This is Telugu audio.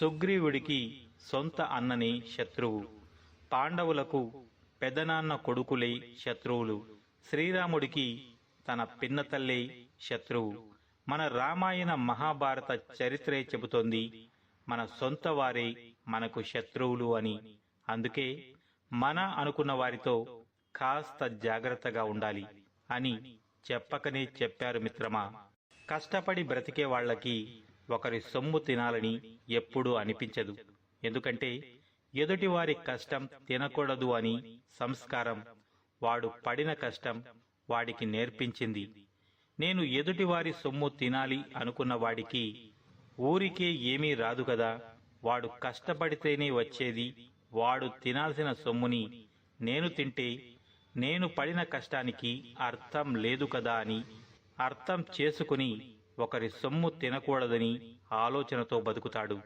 సుగ్రీవుడికి సొంత అన్ననే శత్రువు, పాండవులకు పెదనాన్న కొడుకులే శత్రువులు, శ్రీరాముడికి తన పిన్నతల్లే శత్రువు. మన రామాయణ మహాభారత చరిత్రే చెబుతోంది మన సొంత వారే మనకు శత్రువులు అని. అందుకే మన అనుకున్న వారితో కాస్త జాగ్రత్తగా ఉండాలి అని చెప్పకనే చెప్పారు మిత్రమా. కష్టపడి బ్రతికే వాళ్లకి ఒకరి సొమ్ము తినాలని ఎప్పుడూ అనిపించదు. ఎందుకంటే ఎదుటివారి కష్టం తినకూడదు అని సంస్కారం వాడు పడిన కష్టం వాడికి నేర్పించింది. నేను ఎదుటివారి సొమ్ము తినాలి అనుకున్న వాడికి ఊరికే ఏమీ రాదు కదా, వాడు కష్టపడితేనే వచ్చేది. వాడు తినాల్సిన సొమ్ముని నేను తింటే నేను పడిన కష్టానికి అర్థం లేదు కదా అని అర్థం చేసుకుని ఒకరి సొమ్ము తినకూడదని ఆలోచనతో బతుకుతాడు.